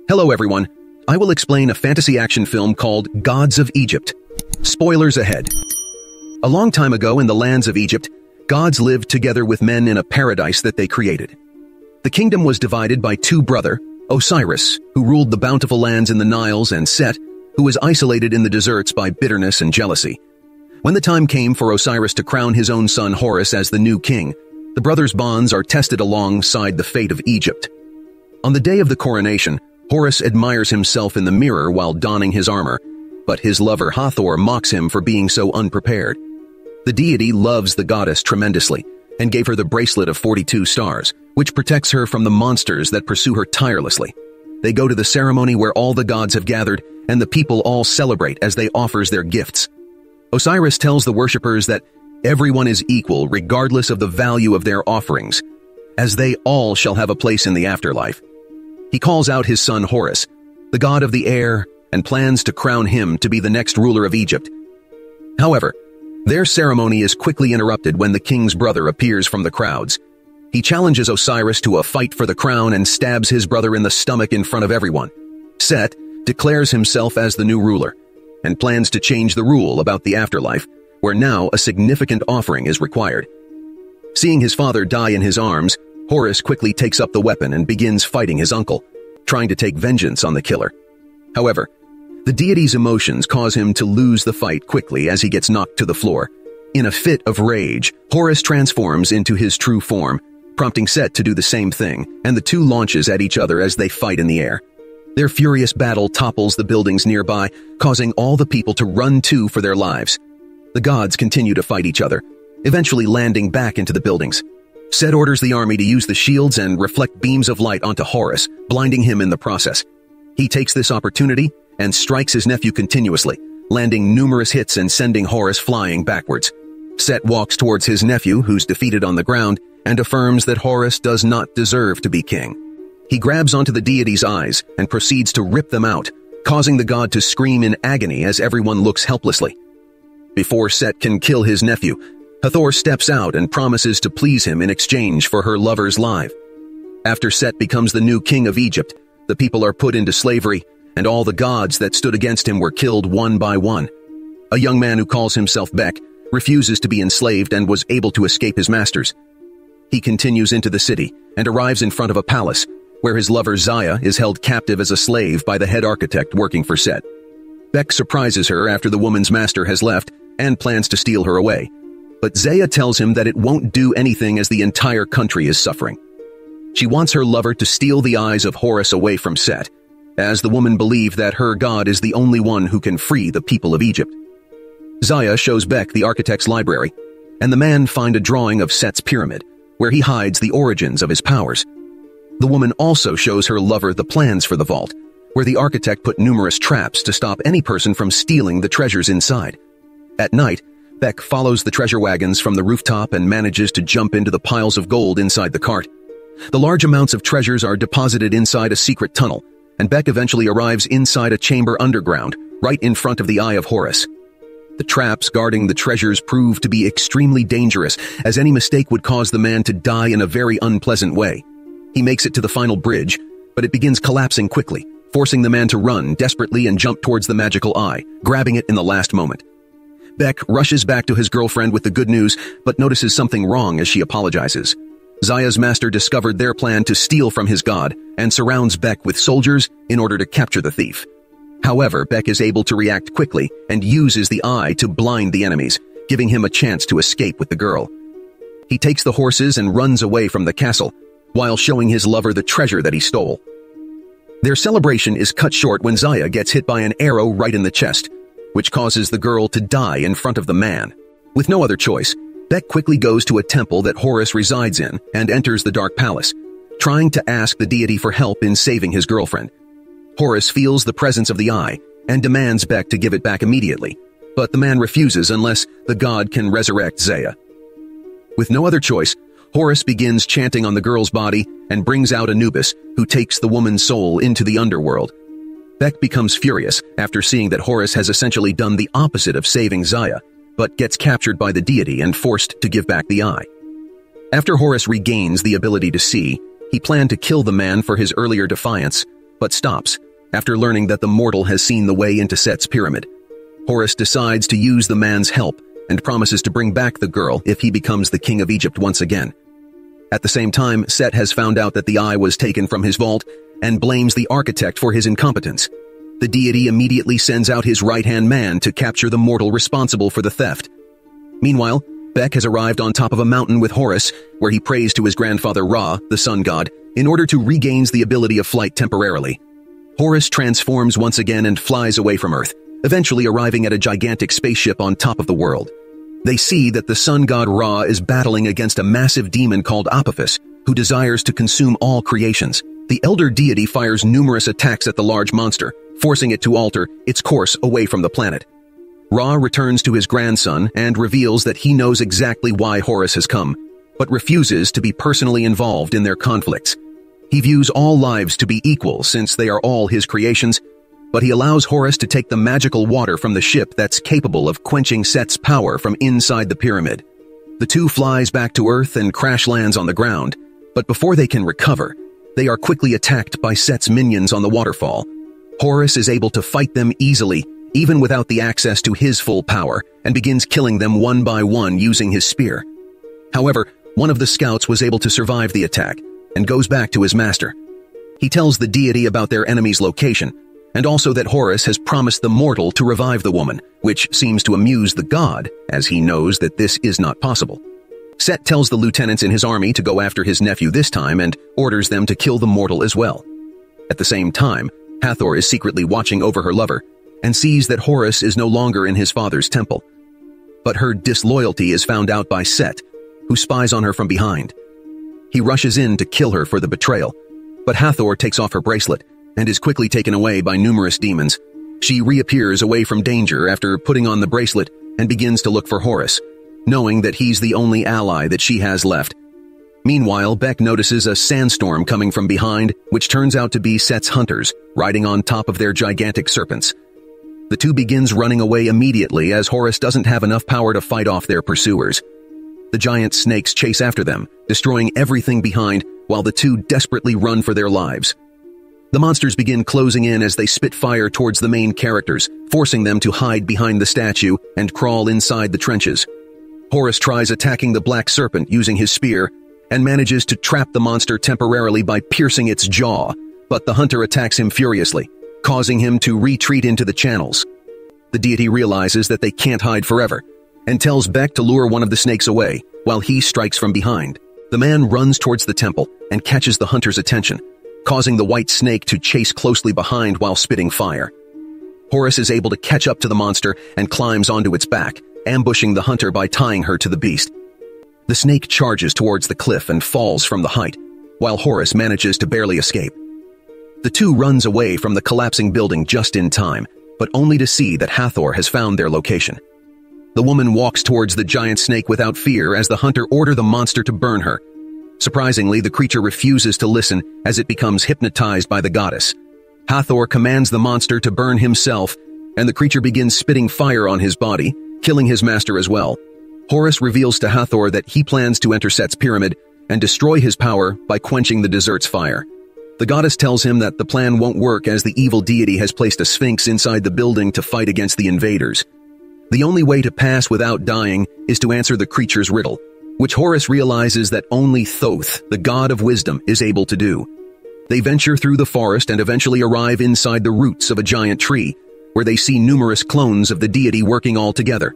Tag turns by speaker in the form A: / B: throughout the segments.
A: Hello everyone, I will explain a fantasy action film called Gods of Egypt. Spoilers ahead. A long time ago in the lands of Egypt, gods lived together with men in a paradise that they created. The kingdom was divided by two brothers, Osiris, who ruled the bountiful lands in the Niles, and Set, who was isolated in the deserts by bitterness and jealousy. When the time came for Osiris to crown his own son Horus as the new king, the brothers' bonds are tested alongside the fate of Egypt. On the day of the coronation, Horus admires himself in the mirror while donning his armor, but his lover Hathor mocks him for being so unprepared. The deity loves the goddess tremendously and gave her the bracelet of 42 stars, which protects her from the monsters that pursue her tirelessly. They go to the ceremony where all the gods have gathered, and the people all celebrate as they offers their gifts. Osiris tells the worshippers that everyone is equal regardless of the value of their offerings, as they all shall have a place in the afterlife. He calls out his son Horus, the god of the air, and plans to crown him to be the next ruler of Egypt. However, their ceremony is quickly interrupted when the king's brother appears from the crowds. He challenges Osiris to a fight for the crown and stabs his brother in the stomach in front of everyone. Set declares himself as the new ruler and plans to change the rule about the afterlife, where now a significant offering is required. Seeing his father die in his arms, Horus quickly takes up the weapon and begins fighting his uncle, trying to take vengeance on the killer. However, the deity's emotions cause him to lose the fight quickly as he gets knocked to the floor. In a fit of rage, Horus transforms into his true form, prompting Set to do the same thing, and the two launches at each other as they fight in the air. Their furious battle topples the buildings nearby, causing all the people to run too for their lives. The gods continue to fight each other, eventually landing back into the buildings. Set orders the army to use the shields and reflect beams of light onto Horus, blinding him in the process. He takes this opportunity and strikes his nephew continuously, landing numerous hits and sending Horus flying backwards. Set walks towards his nephew, who's defeated on the ground, and affirms that Horus does not deserve to be king. He grabs onto the deity's eyes and proceeds to rip them out, causing the god to scream in agony as everyone looks helplessly. Before Set can kill his nephew, Hathor steps out and promises to please him in exchange for her lover's life. After Set becomes the new king of Egypt, the people are put into slavery, and all the gods that stood against him were killed one by one. A young man who calls himself Beck refuses to be enslaved and was able to escape his masters. He continues into the city and arrives in front of a palace, where his lover Zaya is held captive as a slave by the head architect working for Set. Beck surprises her after the woman's master has left and plans to steal her away, but Zaya tells him that it won't do anything as the entire country is suffering. She wants her lover to steal the eyes of Horus away from Set, as the woman believed that her god is the only one who can free the people of Egypt. Zaya shows Beck the architect's library, and the man finds a drawing of Set's pyramid, where he hides the origins of his powers. The woman also shows her lover the plans for the vault, where the architect put numerous traps to stop any person from stealing the treasures inside. At night, Beck follows the treasure wagons from the rooftop and manages to jump into the piles of gold inside the cart. The large amounts of treasures are deposited inside a secret tunnel, and Beck eventually arrives inside a chamber underground, right in front of the Eye of Horus. The traps guarding the treasures prove to be extremely dangerous, as any mistake would cause the man to die in a very unpleasant way. He makes it to the final bridge, but it begins collapsing quickly, forcing the man to run desperately and jump towards the magical eye, grabbing it in the last moment. Beck rushes back to his girlfriend with the good news, but notices something wrong as she apologizes. Zaya's master discovered their plan to steal from his god and surrounds Beck with soldiers in order to capture the thief. However, Beck is able to react quickly and uses the eye to blind the enemies, giving him a chance to escape with the girl. He takes the horses and runs away from the castle, while showing his lover the treasure that he stole. Their celebration is cut short when Zaya gets hit by an arrow right in the chest, which causes the girl to die in front of the man. With no other choice, Beck quickly goes to a temple that Horus resides in and enters the Dark Palace, trying to ask the deity for help in saving his girlfriend. Horus feels the presence of the eye and demands Beck to give it back immediately, but the man refuses unless the god can resurrect Zaya. With no other choice, Horus begins chanting on the girl's body and brings out Anubis, who takes the woman's soul into the underworld. Beck becomes furious after seeing that Horus has essentially done the opposite of saving Zaya, but gets captured by the deity and forced to give back the eye. After Horus regains the ability to see, he planned to kill the man for his earlier defiance, but stops after learning that the mortal has seen the way into Set's pyramid. Horus decides to use the man's help and promises to bring back the girl if he becomes the king of Egypt once again. At the same time, Set has found out that the eye was taken from his vault and blames the architect for his incompetence. The deity immediately sends out his right-hand man to capture the mortal responsible for the theft. Meanwhile, Bek has arrived on top of a mountain with Horus, where he prays to his grandfather Ra, the sun god, in order to regain the ability of flight temporarily. Horus transforms once again and flies away from Earth, eventually arriving at a gigantic spaceship on top of the world. They see that the sun god Ra is battling against a massive demon called Apophis, who desires to consume all creations. The elder deity fires numerous attacks at the large monster, forcing it to alter its course away from the planet. Ra returns to his grandson and reveals that he knows exactly why Horus has come, but refuses to be personally involved in their conflicts. He views all lives to be equal since they are all his creations, but he allows Horus to take the magical water from the ship that's capable of quenching Set's power from inside the pyramid. The two flies back to Earth and crash lands on the ground, but before they can recover, they are quickly attacked by Set's minions on the waterfall. Horus is able to fight them easily, even without the access to his full power, and begins killing them one by one using his spear. However, one of the scouts was able to survive the attack, and goes back to his master. He tells the deity about their enemy's location, and also that Horus has promised the mortal to revive the woman, which seems to amuse the god, as he knows that this is not possible. Set tells the lieutenants in his army to go after his nephew this time and orders them to kill the mortal as well. At the same time, Hathor is secretly watching over her lover, and sees that Horus is no longer in his father's temple. But her disloyalty is found out by Set, who spies on her from behind. He rushes in to kill her for the betrayal, but Hathor takes off her bracelet and is quickly taken away by numerous demons. She reappears away from danger after putting on the bracelet and begins to look for Horus, knowing that he's the only ally that she has left. Meanwhile, Bek notices a sandstorm coming from behind, which turns out to be Set's hunters, riding on top of their gigantic serpents. The two begins running away immediately as Horus doesn't have enough power to fight off their pursuers. The giant snakes chase after them, destroying everything behind, while the two desperately run for their lives. The monsters begin closing in as they spit fire towards the main characters, forcing them to hide behind the statue and crawl inside the trenches. Horus tries attacking the black serpent using his spear, and manages to trap the monster temporarily by piercing its jaw, but the hunter attacks him furiously, causing him to retreat into the channels. The deity realizes that they can't hide forever, and tells Bek to lure one of the snakes away, while he strikes from behind. The man runs towards the temple and catches the hunter's attention, causing the white snake to chase closely behind while spitting fire. Horus is able to catch up to the monster and climbs onto its back, ambushing the hunter by tying her to the beast. The snake charges towards the cliff and falls from the height, while Horus manages to barely escape. The two runs away from the collapsing building just in time, but only to see that Hathor has found their location. The woman walks towards the giant snake without fear as the hunter orders the monster to burn her. Surprisingly, the creature refuses to listen as it becomes hypnotized by the goddess. Hathor commands the monster to burn himself, and the creature begins spitting fire on his body, killing his master as well. Horus reveals to Hathor that he plans to enter Set's pyramid and destroy his power by quenching the desert's fire. The goddess tells him that the plan won't work as the evil deity has placed a sphinx inside the building to fight against the invaders. The only way to pass without dying is to answer the creature's riddle, which Horus realizes that only Thoth, the god of wisdom, is able to do. They venture through the forest and eventually arrive inside the roots of a giant tree, where they see numerous clones of the deity working all together.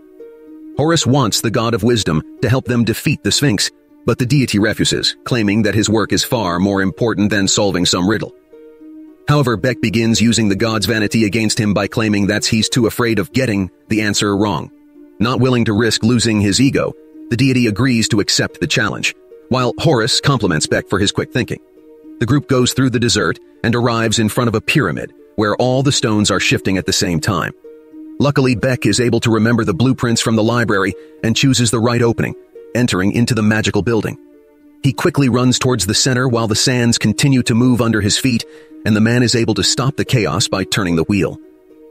A: Horus wants the god of wisdom to help them defeat the Sphinx, but the deity refuses, claiming that his work is far more important than solving some riddle. However, Bek begins using the god's vanity against him by claiming that he's too afraid of getting the answer wrong. Not willing to risk losing his ego, the deity agrees to accept the challenge, while Horus compliments Bek for his quick thinking. The group goes through the desert and arrives in front of a pyramid, where all the stones are shifting at the same time. Luckily, Bek is able to remember the blueprints from the library and chooses the right opening, entering into the magical building. He quickly runs towards the center while the sands continue to move under his feet, and the man is able to stop the chaos by turning the wheel.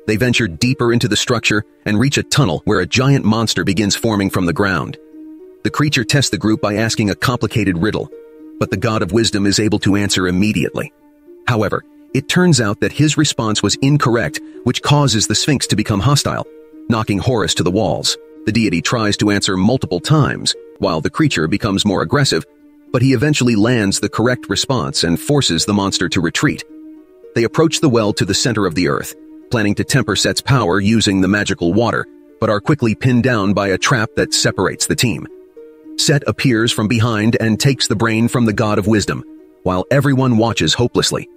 A: They venture deeper into the structure and reach a tunnel where a giant monster begins forming from the ground. The creature tests the group by asking a complicated riddle, but the god of wisdom is able to answer immediately. However, It turns out that his response was incorrect, which causes the Sphinx to become hostile, knocking Horus to the walls. The deity tries to answer multiple times, while the creature becomes more aggressive, but he eventually lands the correct response and forces the monster to retreat. They approach the well to the center of the earth, planning to temper Set's power using the magical water, but are quickly pinned down by a trap that separates the team. Set appears from behind and takes the brain from the god of wisdom, while everyone watches hopelessly.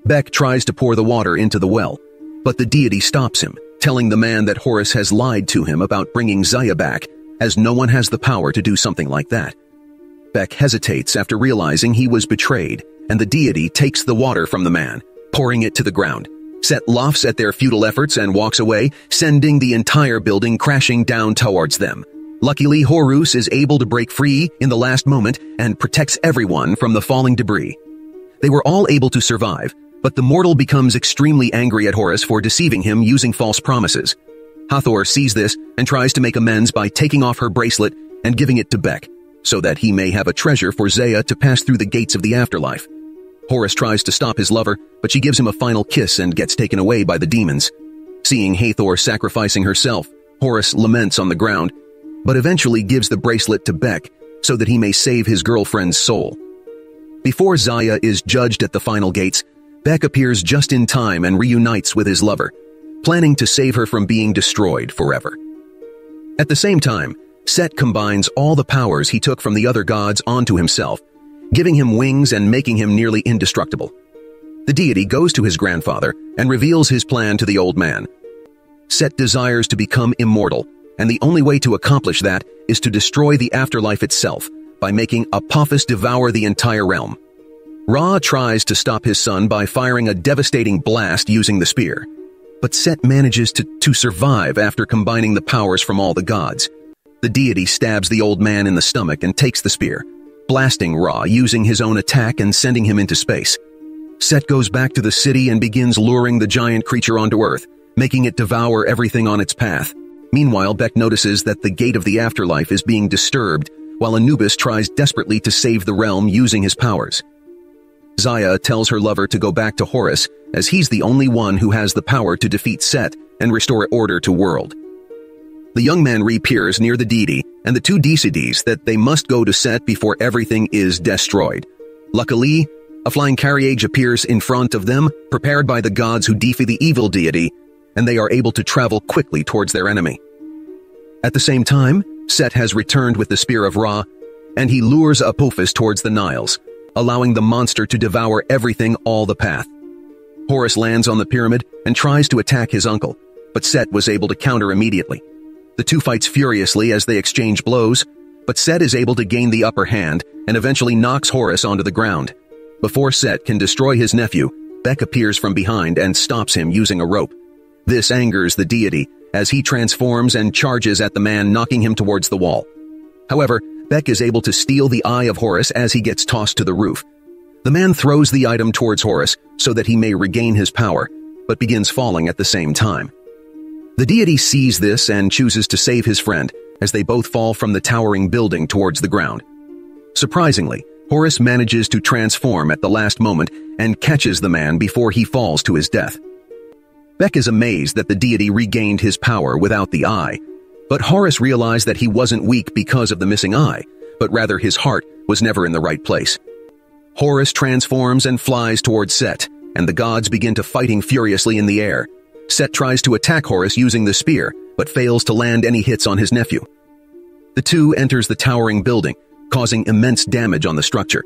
A: Beck tries to pour the water into the well, but the deity stops him, telling the man that Horus has lied to him about bringing Zaya back, as no one has the power to do something like that. Beck hesitates after realizing he was betrayed, and the deity takes the water from the man, pouring it to the ground. Set laughs at their futile efforts and walks away, sending the entire building crashing down towards them. Luckily, Horus is able to break free in the last moment and protects everyone from the falling debris. They were all able to survive, but the mortal becomes extremely angry at Horus for deceiving him using false promises. Hathor sees this and tries to make amends by taking off her bracelet and giving it to Beck, so that he may have a treasure for Zaya to pass through the gates of the afterlife. Horus tries to stop his lover, but she gives him a final kiss and gets taken away by the demons. Seeing Hathor sacrificing herself, Horus laments on the ground, but eventually gives the bracelet to Beck so that he may save his girlfriend's soul. Before Zaya is judged at the final gates, Beck appears just in time and reunites with his lover, planning to save her from being destroyed forever. At the same time, Set combines all the powers he took from the other gods onto himself, giving him wings and making him nearly indestructible. The deity goes to his grandfather and reveals his plan to the old man. Set desires to become immortal, and the only way to accomplish that is to destroy the afterlife itself by making Apophis devour the entire realm. Ra tries to stop his son by firing a devastating blast using the spear, but Set manages to survive after combining the powers from all the gods. The deity stabs the old man in the stomach and takes the spear, blasting Ra using his own attack and sending him into space. Set goes back to the city and begins luring the giant creature onto Earth, making it devour everything on its path. Meanwhile, Beck notices that the gate of the afterlife is being disturbed, while Anubis tries desperately to save the realm using his powers. Zaya tells her lover to go back to Horus, as he's the only one who has the power to defeat Set and restore order to world. The young man reappears near the deity, and the two decides that they must go to Set before everything is destroyed. Luckily, a flying carriage appears in front of them, prepared by the gods who defy the evil deity, and they are able to travel quickly towards their enemy. At the same time, Set has returned with the Spear of Ra, and he lures Apophis towards the Niles, allowing the monster to devour everything all the path. Horus lands on the pyramid and tries to attack his uncle, but Set was able to counter immediately. The two fights furiously as they exchange blows, but Set is able to gain the upper hand and eventually knocks Horus onto the ground. Before Set can destroy his nephew, Beck appears from behind and stops him using a rope. This angers the deity as he transforms and charges at the man, knocking him towards the wall. However, Beck is able to steal the eye of Horus as he gets tossed to the roof. The man throws the item towards Horus so that he may regain his power, but begins falling at the same time. The deity sees this and chooses to save his friend as they both fall from the towering building towards the ground. Surprisingly, Horus manages to transform at the last moment and catches the man before he falls to his death. Beck is amazed that the deity regained his power without the eye, but Horus realized that he wasn't weak because of the missing eye, but rather his heart was never in the right place. Horus transforms and flies towards Set, and the gods begin to fighting furiously in the air. Set tries to attack Horus using the spear, but fails to land any hits on his nephew. The two enters the towering building, causing immense damage on the structure.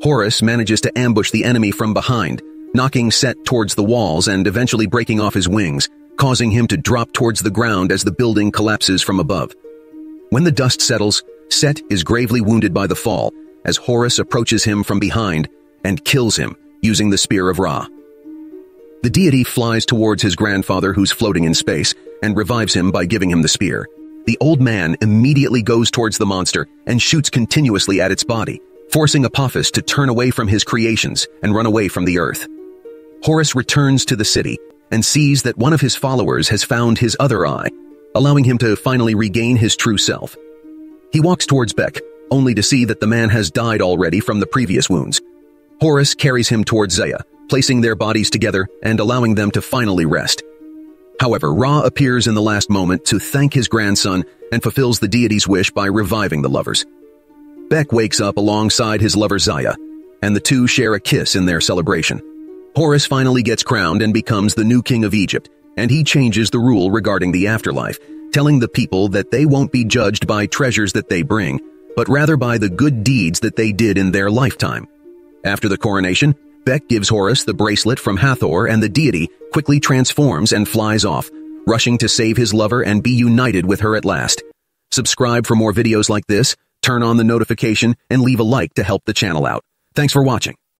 A: Horus manages to ambush the enemy from behind, knocking Set towards the walls and eventually breaking off his wings, causing him to drop towards the ground as the building collapses from above. When the dust settles, Set is gravely wounded by the fall, as Horus approaches him from behind and kills him using the Spear of Ra. The deity flies towards his grandfather who's floating in space and revives him by giving him the spear. The old man immediately goes towards the monster and shoots continuously at its body, forcing Apophis to turn away from his creations and run away from the earth. Horus returns to the city and sees that one of his followers has found his other eye, allowing him to finally regain his true self. He walks towards Beck, only to see that the man has died already from the previous wounds. Horus carries him towards Zaya, placing their bodies together and allowing them to finally rest. However, Ra appears in the last moment to thank his grandson and fulfills the deity's wish by reviving the lovers. Bek wakes up alongside his lover Zaya, and the two share a kiss in their celebration. Horus finally gets crowned and becomes the new king of Egypt, and he changes the rule regarding the afterlife, telling the people that they won't be judged by treasures that they bring, but rather by the good deeds that they did in their lifetime. After the coronation, Bek gives Horus the bracelet from Hathor, and the deity quickly transforms and flies off, rushing to save his lover and be united with her at last. Subscribe for more videos like this, turn on the notification, and leave a like to help the channel out. Thanks for watching.